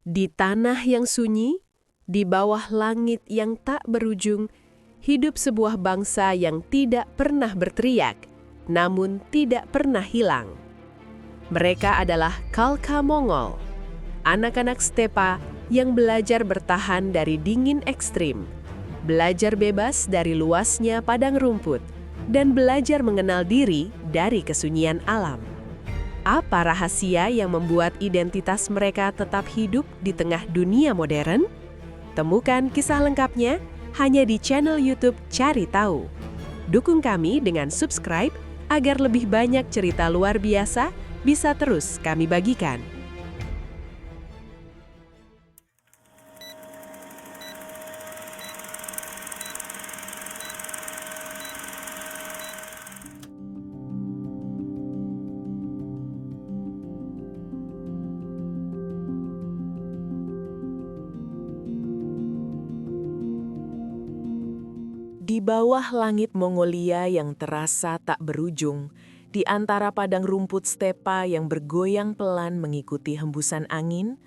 Di tanah yang sunyi, di bawah langit yang tak berujung, hidup sebuah bangsa yang tidak pernah berteriak, namun tidak pernah hilang. Mereka adalah Khalkha Mongol, anak-anak stepa yang belajar bertahan dari dingin ekstrim, belajar bebas dari luasnya padang rumput, dan belajar mengenal diri dari kesunyian alam. Apa rahasia yang membuat identitas mereka tetap hidup di tengah dunia modern? Temukan kisah lengkapnya hanya di channel YouTube Cari Tahu. Dukung kami dengan subscribe agar lebih banyak cerita luar biasa bisa terus kami bagikan. Di bawah langit Mongolia yang terasa tak berujung, di antara padang rumput stepa yang bergoyang pelan mengikuti hembusan angin,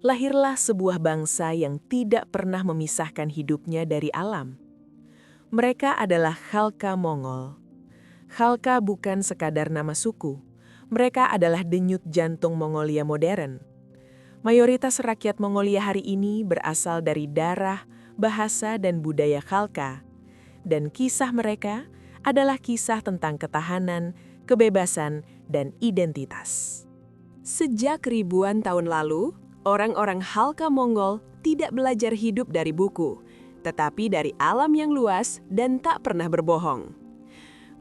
lahirlah sebuah bangsa yang tidak pernah memisahkan hidupnya dari alam. Mereka adalah Khalkha Mongol. Khalkha bukan sekadar nama suku, mereka adalah denyut jantung Mongolia modern. Mayoritas rakyat Mongolia hari ini berasal dari darah, bahasa, dan budaya Khalkha. Dan kisah mereka adalah kisah tentang ketahanan, kebebasan, dan identitas. Sejak ribuan tahun lalu, orang-orang Khalkha Mongol tidak belajar hidup dari buku, tetapi dari alam yang luas dan tak pernah berbohong.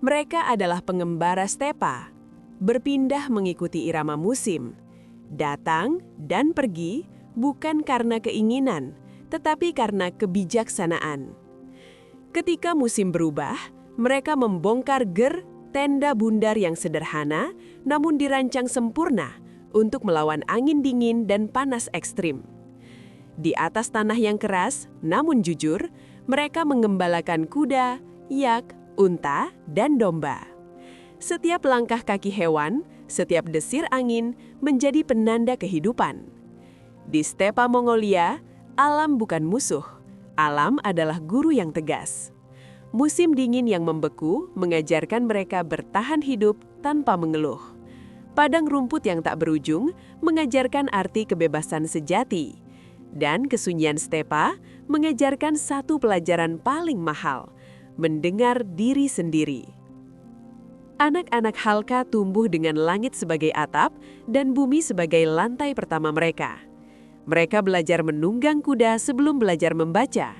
Mereka adalah pengembara stepa, berpindah mengikuti irama musim, datang dan pergi bukan karena keinginan, tetapi karena kebijaksanaan. Ketika musim berubah, mereka membongkar tenda bundar yang sederhana namun dirancang sempurna untuk melawan angin dingin dan panas ekstrim. Di atas tanah yang keras, namun jujur, mereka mengembalakan kuda, yak, unta, dan domba. Setiap langkah kaki hewan, setiap desir angin menjadi penanda kehidupan. Di stepa Mongolia, alam bukan musuh. Alam adalah guru yang tegas. Musim dingin yang membeku mengajarkan mereka bertahan hidup tanpa mengeluh. Padang rumput yang tak berujung mengajarkan arti kebebasan sejati. Dan kesunyian stepa mengajarkan satu pelajaran paling mahal, mendengar diri sendiri. Anak-anak Khalkha tumbuh dengan langit sebagai atap dan bumi sebagai lantai pertama mereka. Mereka belajar menunggang kuda sebelum belajar membaca,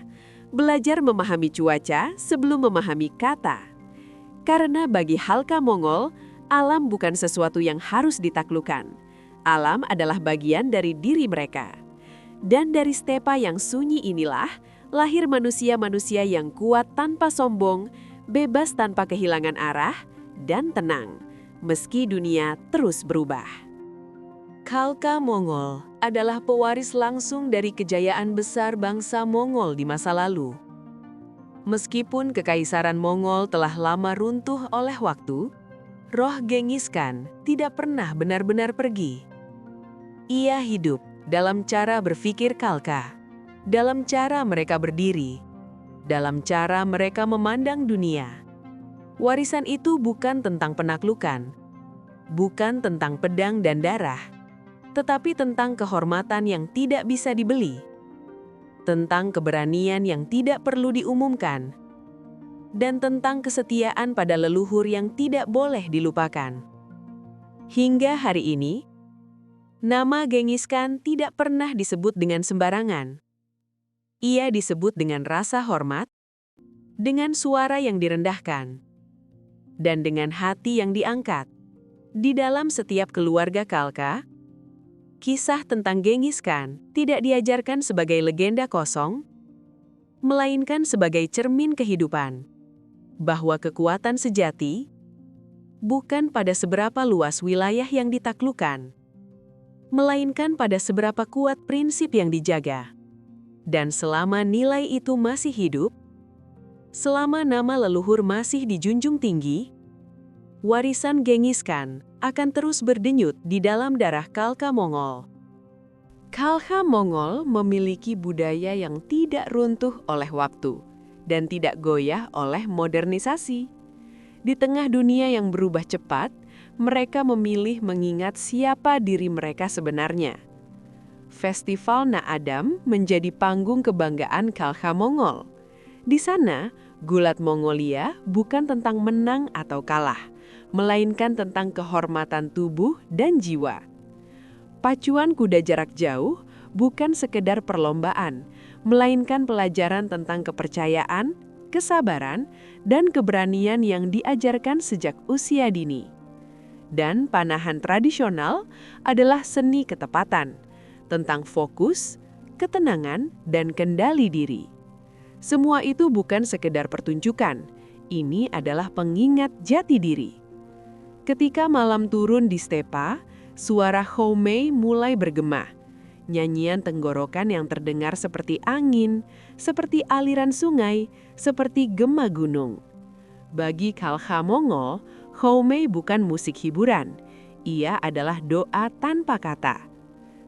belajar memahami cuaca sebelum memahami kata. Karena bagi Khalkha Mongol, alam bukan sesuatu yang harus ditaklukkan. Alam adalah bagian dari diri mereka. Dan dari stepa yang sunyi inilah, lahir manusia-manusia yang kuat tanpa sombong, bebas tanpa kehilangan arah, dan tenang, meski dunia terus berubah. Khalkha Mongol adalah pewaris langsung dari kejayaan besar bangsa Mongol di masa lalu. Meskipun kekaisaran Mongol telah lama runtuh oleh waktu, roh Genghis Khan tidak pernah benar-benar pergi. Ia hidup dalam cara berpikir Khalkha, dalam cara mereka berdiri, dalam cara mereka memandang dunia. Warisan itu bukan tentang penaklukan, bukan tentang pedang dan darah, tetapi tentang kehormatan yang tidak bisa dibeli, tentang keberanian yang tidak perlu diumumkan, dan tentang kesetiaan pada leluhur yang tidak boleh dilupakan. Hingga hari ini, nama Genghis Khan tidak pernah disebut dengan sembarangan. Ia disebut dengan rasa hormat, dengan suara yang direndahkan, dan dengan hati yang diangkat. Di dalam setiap keluarga Khalkha, kisah tentang Genghis Khan tidak diajarkan sebagai legenda kosong, melainkan sebagai cermin kehidupan, bahwa kekuatan sejati bukan pada seberapa luas wilayah yang ditaklukkan, melainkan pada seberapa kuat prinsip yang dijaga. Dan selama nilai itu masih hidup, selama nama leluhur masih dijunjung tinggi, warisan Genghis Khan akan terus berdenyut di dalam darah Khalkha Mongol. Khalkha Mongol memiliki budaya yang tidak runtuh oleh waktu dan tidak goyah oleh modernisasi. Di tengah dunia yang berubah cepat, mereka memilih mengingat siapa diri mereka sebenarnya. Festival Naadam menjadi panggung kebanggaan Khalkha Mongol. Di sana, Gulat Mongolia bukan tentang menang atau kalah, melainkan tentang kehormatan tubuh dan jiwa. Pacuan kuda jarak jauh bukan sekedar perlombaan, melainkan pelajaran tentang kepercayaan, kesabaran, dan keberanian yang diajarkan sejak usia dini. Dan panahan tradisional adalah seni ketepatan, tentang fokus, ketenangan, dan kendali diri. Semua itu bukan sekedar pertunjukan, ini adalah pengingat jati diri. Ketika malam turun di stepa, suara Houmei mulai bergema. Nyanyian tenggorokan yang terdengar seperti angin, seperti aliran sungai, seperti gema gunung. Bagi Khalkha Mongol, Houmei bukan musik hiburan. Ia adalah doa tanpa kata.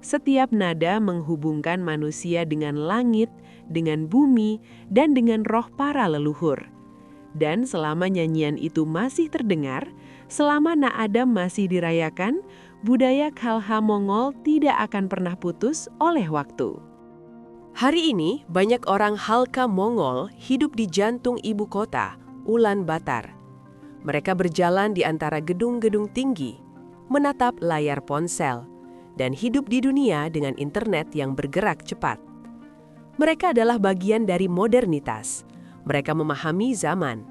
Setiap nada menghubungkan manusia dengan langit, dengan bumi, dan dengan roh para leluhur. Dan selama nyanyian itu masih terdengar, selama Naadam masih dirayakan, budaya Khalkha Mongol tidak akan pernah putus oleh waktu. Hari ini, banyak orang Khalkha Mongol hidup di jantung ibu kota, Ulaanbaatar. Mereka berjalan di antara gedung-gedung tinggi, menatap layar ponsel, dan hidup di dunia dengan internet yang bergerak cepat. Mereka adalah bagian dari modernitas. Mereka memahami zaman.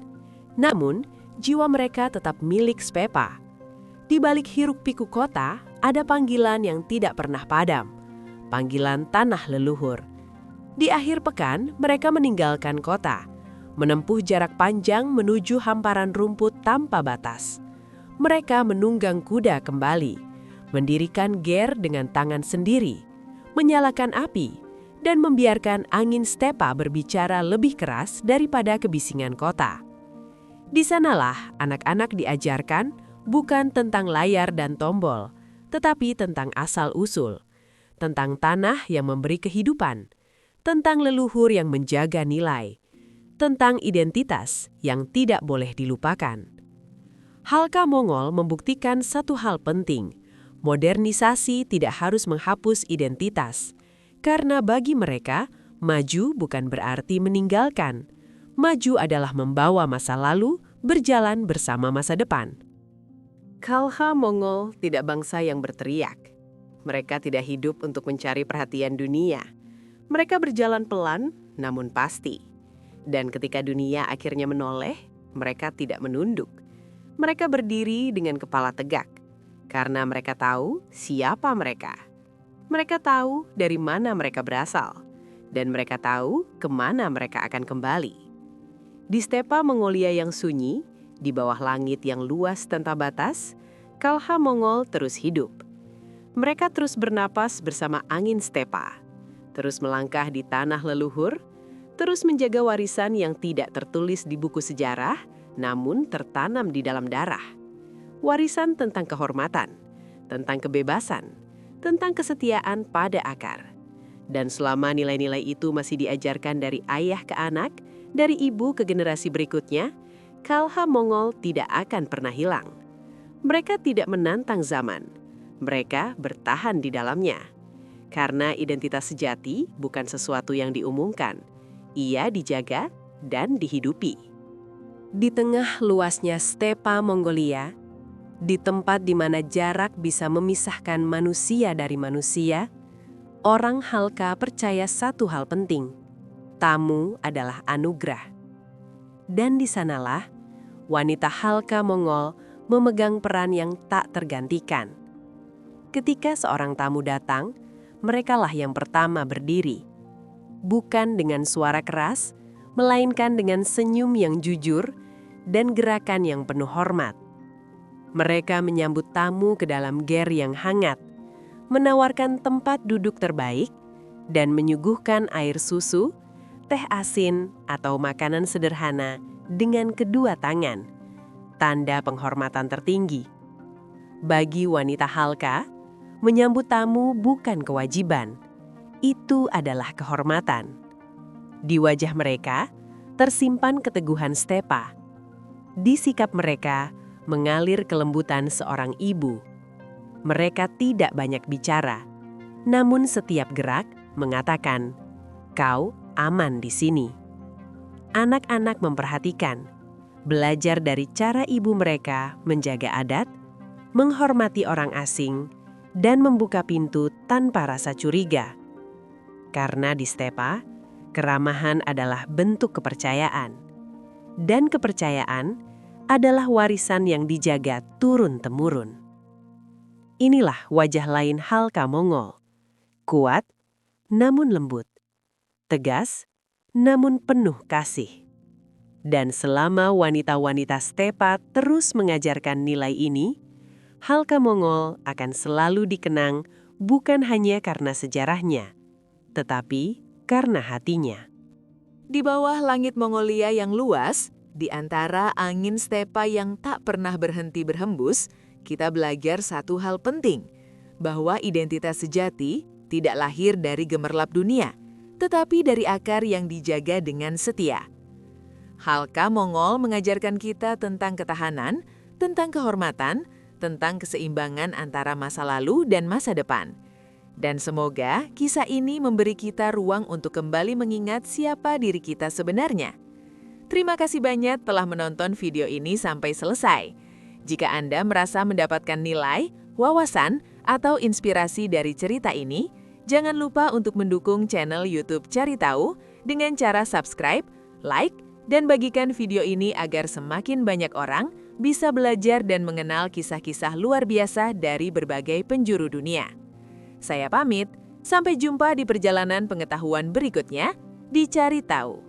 Namun, jiwa mereka tetap milik stepa. Di balik hiruk-pikuk kota, ada panggilan yang tidak pernah padam. Panggilan tanah leluhur. Di akhir pekan, mereka meninggalkan kota, menempuh jarak panjang menuju hamparan rumput tanpa batas. Mereka menunggang kuda kembali, mendirikan ger dengan tangan sendiri, menyalakan api, dan membiarkan angin stepa berbicara lebih keras daripada kebisingan kota. Di sanalah anak-anak diajarkan bukan tentang layar dan tombol, tetapi tentang asal-usul, tentang tanah yang memberi kehidupan, tentang leluhur yang menjaga nilai, tentang identitas yang tidak boleh dilupakan. Khalkha Mongol membuktikan satu hal penting, modernisasi tidak harus menghapus identitas, karena bagi mereka, maju bukan berarti meninggalkan. Maju adalah membawa masa lalu berjalan bersama masa depan. Khalkha Mongol tidak bangsa yang berteriak. Mereka tidak hidup untuk mencari perhatian dunia. Mereka berjalan pelan, namun pasti. Dan ketika dunia akhirnya menoleh, mereka tidak menunduk. Mereka berdiri dengan kepala tegak, karena mereka tahu siapa mereka. Mereka tahu dari mana mereka berasal, dan mereka tahu kemana mereka akan kembali. Di stepa Mongolia yang sunyi, di bawah langit yang luas tanpa batas, Khalkha Mongol terus hidup. Mereka terus bernapas bersama angin stepa, terus melangkah di tanah leluhur, terus menjaga warisan yang tidak tertulis di buku sejarah, namun tertanam di dalam darah. Warisan tentang kehormatan, tentang kebebasan, tentang kesetiaan pada akar. Dan selama nilai-nilai itu masih diajarkan dari ayah ke anak, dari ibu ke generasi berikutnya, Khalkha Mongol tidak akan pernah hilang. Mereka tidak menantang zaman. Mereka bertahan di dalamnya. Karena identitas sejati bukan sesuatu yang diumumkan. Ia dijaga dan dihidupi. Di tengah luasnya stepa Mongolia, di tempat di mana jarak bisa memisahkan manusia dari manusia, orang Khalkha percaya satu hal penting. Tamu adalah anugerah. Dan di sanalah, wanita Khalkha Mongol memegang peran yang tak tergantikan. Ketika seorang tamu datang, merekalah yang pertama berdiri. Bukan dengan suara keras, melainkan dengan senyum yang jujur dan gerakan yang penuh hormat. Mereka menyambut tamu ke dalam ger yang hangat, menawarkan tempat duduk terbaik, dan menyuguhkan air susu, teh asin, atau makanan sederhana dengan kedua tangan, tanda penghormatan tertinggi. Bagi wanita Khalkha, menyambut tamu bukan kewajiban, itu adalah kehormatan. Di wajah mereka tersimpan keteguhan Stepa. Di sikap mereka mengalir kelembutan seorang ibu. Mereka tidak banyak bicara, namun setiap gerak mengatakan, "Kau aman di sini." Anak-anak memperhatikan, belajar dari cara ibu mereka menjaga adat, menghormati orang asing, dan membuka pintu tanpa rasa curiga. Karena di Stepa, keramahan adalah bentuk kepercayaan. Dan kepercayaan adalah warisan yang dijaga turun-temurun. Inilah wajah lain Halka Mongol. Kuat, namun lembut. Tegas, namun penuh kasih. Dan selama wanita-wanita Stepa terus mengajarkan nilai ini, Halka Mongol akan selalu dikenang bukan hanya karena sejarahnya, tetapi karena hatinya. Di bawah langit Mongolia yang luas, di antara angin stepa yang tak pernah berhenti berhembus, kita belajar satu hal penting, bahwa identitas sejati tidak lahir dari gemerlap dunia, tetapi dari akar yang dijaga dengan setia. Halka Mongol mengajarkan kita tentang ketahanan, tentang kehormatan, tentang keseimbangan antara masa lalu dan masa depan. Dan semoga kisah ini memberi kita ruang untuk kembali mengingat siapa diri kita sebenarnya. Terima kasih banyak telah menonton video ini sampai selesai. Jika Anda merasa mendapatkan nilai, wawasan, atau inspirasi dari cerita ini, jangan lupa untuk mendukung channel YouTube Cari Tahu dengan cara subscribe, like, dan bagikan video ini agar semakin banyak orang bisa belajar dan mengenal kisah-kisah luar biasa dari berbagai penjuru dunia. Saya pamit, sampai jumpa di perjalanan pengetahuan berikutnya di Cari Tahu.